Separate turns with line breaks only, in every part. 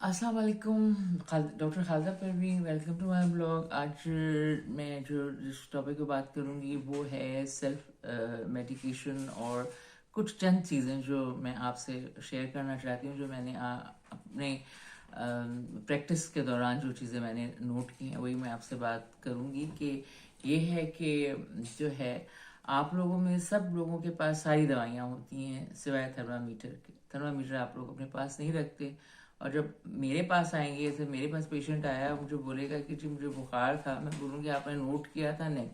अस्सलाम वालेकुम। Doctor Khalida Parveen, welcome to my blog. आज मैं जिस टॉपिक पे बात करूँगी वो है सेल्फ मेडिकेशन और कुछ चंद चीज़ें जो मैं आपसे शेयर करना चाहती हूँ, जो मैंने अपने प्रैक्टिस के दौरान जो चीज़ें मैंने नोट की हैं वही मैं आपसे बात करूँगी। कि ये है कि जो है, आप लोगों में सब लोगों के पास सारी दवाइयाँ होती हैं सिवाय थर्मामीटर के। थर्मामीटर आप लोग अपने पास नहीं रखते। और जब मेरे पास आएंगे, जैसे मेरे पास पेशेंट आया, मुझे बोलेगा कि जी मुझे बुखार था, मैं बोलूँगी आपने नोट किया था? नहीं।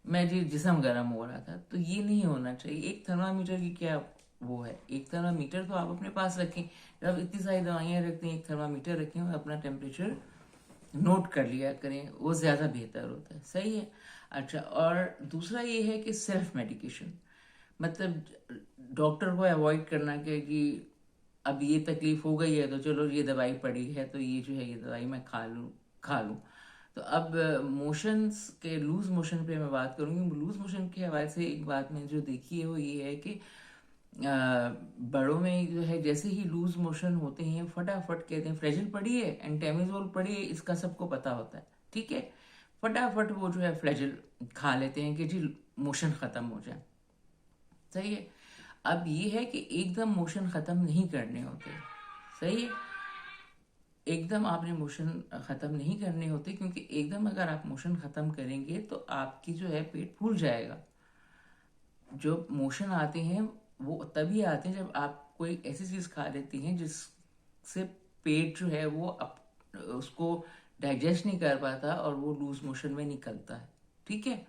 मैं जी जिस्म गर्म हो रहा था। तो ये नहीं होना चाहिए। एक थर्मामीटर की क्या वो है? एक थर्मामीटर तो आप अपने पास रखें। जब इतनी सारी दवाइयाँ रखते हैं, एक थर्मामीटर रखें और अपना टेम्परेचर नोट कर लिया करें, वो ज़्यादा बेहतर होता है। सही है। अच्छा, और दूसरा ये है कि सेल्फ मेडिकेशन, मतलब डॉक्टर को अवॉइड करना कि अब ये तकलीफ हो गई है तो चलो ये दवाई पड़ी है तो ये जो है ये दवाई मैं खा लूँ। तो अब मोशंस के, लूज मोशन पे मैं बात करूँगी। लूज मोशन के हवाले से एक बात मैंने जो देखी है वो ये है कि बड़ों में जो है, जैसे ही लूज मोशन होते हैं फटाफट कहते हैं फ्रेजिल पड़ी है, एंटेमिजोल पड़ी है, इसका सबको पता होता है। ठीक है। फटाफट वो जो है फ्रेजिल खा लेते हैं कि जी मोशन ख़त्म हो जाए। सही है। अब ये है कि एकदम मोशन ख़त्म नहीं करने होते। सही है। एकदम आपने मोशन ख़त्म नहीं करने होते, क्योंकि एकदम अगर आप मोशन ख़त्म करेंगे तो आपकी जो है पेट फूल जाएगा। जो मोशन आते हैं वो तभी आते हैं जब आप कोई ऐसी चीज़ खा लेती हैं जिससे पेट जो है वो उसको डाइजेस्ट नहीं कर पाता और वो लूज मोशन में निकलता है। ठीक है।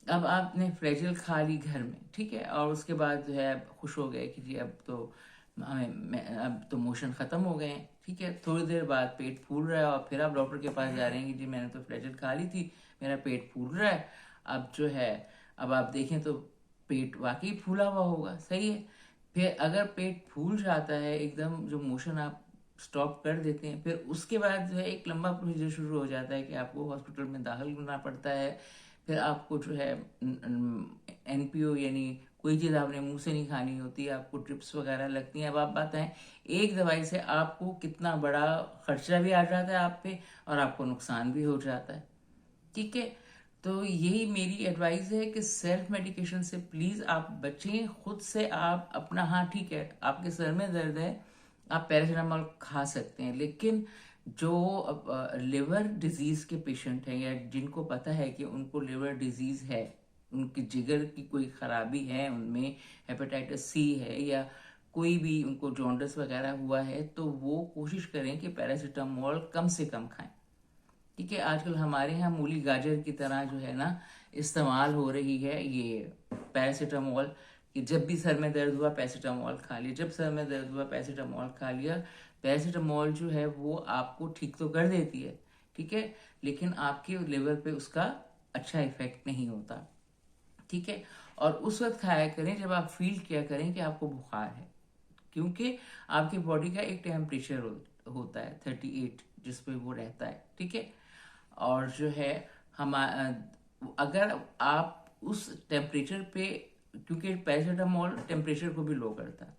अब आपने फ्रेजिल खा ली घर में, ठीक है, और उसके बाद जो है आप खुश हो गए कि जी अब तो अब तो मोशन ख़त्म हो गए हैं। ठीक है। थोड़ी देर बाद पेट फूल रहा है और फिर आप डॉक्टर के पास जा रहे हैं कि जी मैंने तो फ्रेजिल खा ली थी, मेरा पेट फूल रहा है। अब जो है, अब आप देखें तो पेट वाकई फूला हुआ होगा। सही है। फिर अगर पेट फूल जाता है एकदम, जो मोशन आप स्टॉप कर देते हैं, फिर उसके बाद जो है एक लंबा प्रोसीजर शुरू हो जाता है कि आपको हॉस्पिटल में दाखिल करना पड़ता है। फिर आपको जो है एनपीओ यानी कोई चीज़ आपने मुंह से नहीं खानी होती, आपको ट्रिप्स वगैरह लगती हैं। अब आप बताएं, एक दवाई से आपको कितना बड़ा खर्चा भी आ जाता है आप पे, और आपको नुकसान भी हो जाता है। ठीक है। तो यही मेरी एडवाइस है कि सेल्फ मेडिकेशन से प्लीज़ आप बचें। खुद से आप अपना, हाँ ठीक है, आपके सर में दर्द है, आप पैरासीटामोल खा सकते हैं, लेकिन जो लिवर डिजीज़ के पेशेंट हैं या जिनको पता है कि उनको लिवर डिजीज़ है, उनकी जिगर की कोई ख़राबी है, उनमें हेपेटाइटिस सी है या कोई भी उनको जॉन्डिस वगैरह हुआ है, तो वो कोशिश करें कि पैरासीटामोल कम से कम खाएं। ठीक है। आजकल हमारे यहाँ मूली गाजर की तरह जो है ना इस्तेमाल हो रही है ये पैरासीटामोल, कि जब भी सर में दर्द हुआ पैरासीटामोल खा लिया, जब सर में दर्द हुआ पैरासीटामोल खा लिया। पैरासीटामोल जो है वो आपको ठीक तो कर देती है, ठीक है, लेकिन आपके लिवर पे उसका अच्छा इफेक्ट नहीं होता। ठीक है। और उस वक्त खाया करें जब आप फील किया करें कि आपको बुखार है, क्योंकि आपकी बॉडी का एक टेम्परेचर होता है 38, जिस पे वो रहता है। ठीक है। और जो है हम अगर आप उस टेम्परेचर पे, क्योंकि पैरासीटामोल टेम्परेचर को भी लो करता है।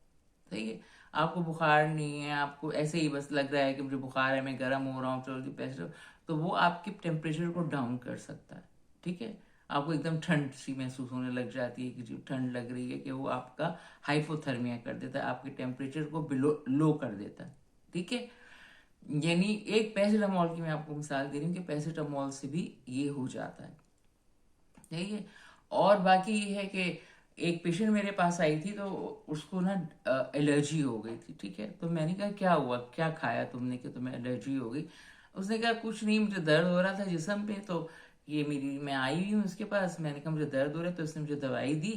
सही है। आपको बुखार नहीं है, आपको ऐसे ही बस लग रहा है कि मुझे बुखार है, मैं गर्म हो रहा हूँ, चलो पैरासीटामोल, तो वो आपके टेम्परेचर को डाउन कर सकता है। ठीक है। आपको एकदम ठंड सी महसूस होने लग जाती है कि जो ठंड लग रही है, कि वो आपका हाइपोथर्मिया कर देता है, आपके टेम्परेचर को बिलो लो कर देता है। ठीक है। यानी एक पैरासीटामोल की मैं आपको मिसाल दे रही हूँ कि पैरासीटामोल से भी ये हो जाता है। ठीक है। और बाकी ये है कि एक पेशेंट मेरे पास आई थी तो उसको ना एलर्जी हो गई थी। ठीक है। तो मैंने कहा क्या हुआ, क्या खाया तुमने कि तुम्हें एलर्जी हो गई? उसने कहा कुछ नहीं, मुझे दर्द हो रहा था जिस्म पे, तो ये मेरी, मैं आई हुई हूँ उसके पास, मैंने कहा मुझे दर्द हो रहा है, तो उसने मुझे दवाई दी।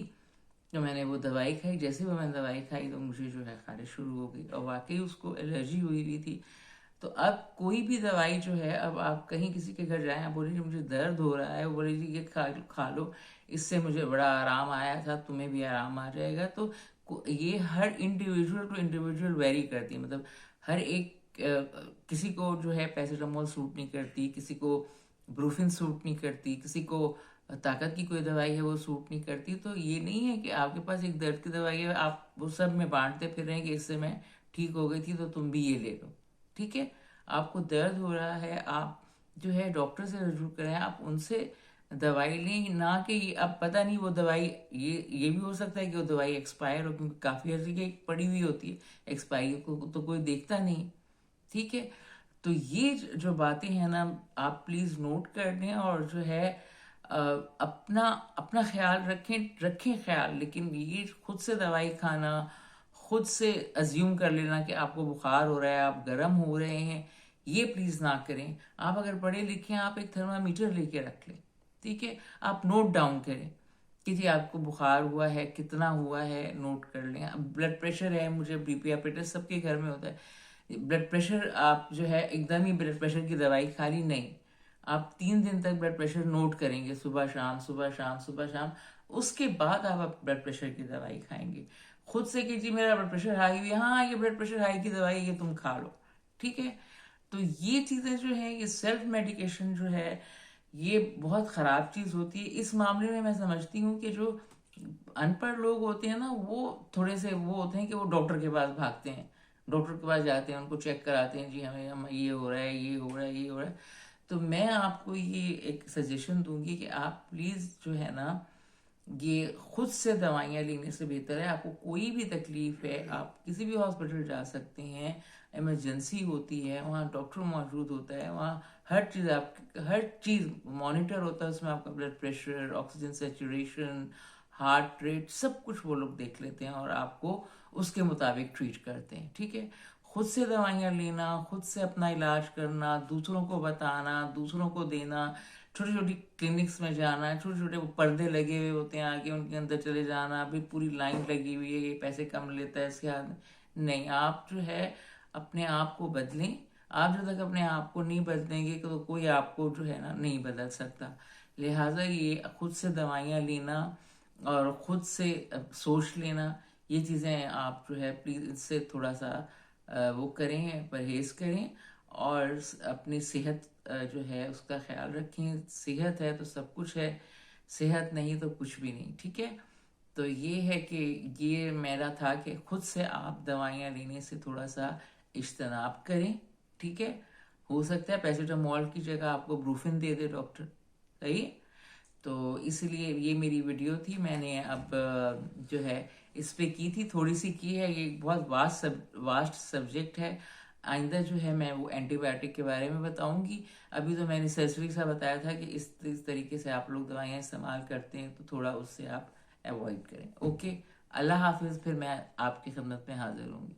तो मैंने वो दवाई खाई, जैसे ही वो मैंने दवाई खाई तो मुझे जो है खारिश शुरू हो गई, और वाकई उसको एलर्जी हुई हुई थी। तो अब कोई भी दवाई जो है, अब आप कहीं किसी के घर जाएं, आप बोलिए मुझे दर्द हो रहा है, वो बोले जी ये खा लो, इससे मुझे बड़ा आराम आया था, तुम्हें भी आराम आ जाएगा। तो ये हर इंडिविजुअल टू इंडिविजुअल वेरी करती है। मतलब हर एक किसी को जो है पैरासीटामोल सूट नहीं करती, किसी को ब्रूफिन सूट नहीं करती, किसी को ताकत की कोई दवाई है वो सूट नहीं करती। तो ये नहीं है कि आपके पास एक दर्द की दवाई है, आप वो सब में बांटते फिर रहे हैं कि इससे मैं ठीक हो गई थी तो तुम भी ये ले लो। ٹھیک ہے. آپ کو درد ہو رہا ہے, آپ جو ہے ڈاکٹر سے رجوع کریں, آپ ان سے دوائی لیں, نہ کہ اب پتہ نہیں وہ دوائی, یہ بھی ہو سکتا ہے کہ وہ دوائی ایکسپائر ہو, کیونکہ کافی عرصے کی پڑی ہوئی ہوتی ہے, ایکسپائری کو تو کوئی دیکھتا نہیں. ٹھیک ہے. تو یہ جو باتیں ہیں نا, آپ پلیز نوٹ کر لیں, اور جو ہے اپنا خیال رکھیں خیال, لیکن یہ خود سے دوائی کھانا, خود سے ازیوم کر لینا کہ آپ کو بخار ہو رہا ہے, آپ گرم ہو رہے ہیں, یہ پلیز نہ کریں. آپ اگر پڑھے لکھے ہیں, آپ ایک تھرمامیٹر لے کے رکھ لیں. ٹھیک ہے. آپ نوٹ ڈاؤن کریں کہ جی آپ کو بخار ہوا ہے, کتنا ہوا ہے, نوٹ کر لیں. اب بلڈ پریشر ہے, مجھے بی پی ایپیٹس سب کے گھر میں ہوتا ہے. بلڈ پریشر آپ جو ہے ایک دم ہی بلڈ پریشر کی دوائی کھا لی نہیں, آپ 3 دن تک بلڈ پریشر نوٹ کریں گے, صبح شام صبح شام صبح شام, اس کے بعد آپ بلڈ پریشر کی دوائی کھائیں گے. خود سے کہ جی میرا بلڈ پریشر ہائی ہوئی ہے, ہاں یہ بلڈ پریشر ہائی کی دوائی یہ تم کھا لو. ٹھیک ہے. تو یہ چیزیں جو ہیں, یہ سیلف میڈیکیشن جو ہے, یہ بہت خراب چیز ہوتی ہے. اس معاملے میں سمجھتی ہوں کہ جو ان پڑھ لوگ ہوتے ہیں نا, وہ تھوڑے سے وہ ہوتے ہیں کہ وہ ڈاکٹر کے پاس بھاگتے ہیں, ڈاکٹر کے پاس جاتے ہیں, ان کو چیک کراتے ہیں, جی ہمیں یہ ہو رہا ہے, یہ ہو رہا ہے, یہ ہو رہا ہے. تو میں آپ کو یہ ایک سجیشن دوں گی کہ آپ پلیز جو ہے نا, یہ خود سے دوائیاں لینے سے بہتر ہے. آپ کو کوئی بھی تکلیف ہے, آپ کسی بھی ہاسپٹل جا سکتے ہیں, ایمرجنسی ہوتی ہے, وہاں ڈاکٹر موجود ہوتا ہے, وہاں ہر چیز مانیٹر ہوتا ہے, اس میں آپ کا blood pressure, oxygen saturation, heart rate, سب کچھ وہ لوگ دیکھ لیتے ہیں اور آپ کو اس کے مطابق ٹریٹ کرتے ہیں. ٹھیک ہے. خود سے دوائیاں لینا, خود سے اپنا علاج کرنا, دوسروں کو بتانا, دوسروں کو دینا, چھوٹی چھوٹی کلینکس میں جانا, چھوٹے چھوٹے وہ پردے لگے ہوئے ہوتے ہیں آگے, ان کے اندر چلے جانا, ابھی پوری لائن لگی ہوئی ہے, یہ پیسے کم لیتا ہے, اس کے ہاتھ نہیں. آپ جو ہے اپنے آپ کو بدلیں. آپ جب تک اپنے آپ کو نہیں بدلیں گے تو کوئی آپ کو جو ہے نا نہیں بدل سکتا. لہٰذا یہ خود سے دوائیاں لینا اور خود سے سوچ لینا, یہ چیزیں آپ جو ہے پلیز اس سے تھوڑا سا وہ کریں, پرہیز کریں, اور اپنی صحت جو ہے اس کا خیال رکھیں. صحت ہے تو سب کچھ ہے, صحت نہیں تو کچھ بھی نہیں. ٹھیک ہے. تو یہ ہے کہ یہ میرا تھا کہ خود سے آپ دوائیاں لینے سے تھوڑا سا اجتناب کریں. ٹھیک ہے. ہو سکتا ہے پیراسیٹامول کی جگہ آپ کو بروفن دے دے ڈاکٹر. صحیح. تو اس لیے یہ میری ویڈیو تھی, میں نے اب جو ہے اس پہ کی تھی, تھوڑی سی کی ہے. یہ بہت واسٹ سبجیکٹ ہے. آئندہ جو ہے میں وہ اینٹی بایوٹک کے بارے میں بتاؤں گی. ابھی تو میں نے سرسری سا بتایا تھا کہ اس طریقے سے آپ لوگ دوائیاں استعمال کرتے ہیں تو تھوڑا اس سے آپ اوائڈ کریں. اوکے. اللہ حافظ. پھر میں آپ کی خدمت میں حاضر ہوں گی.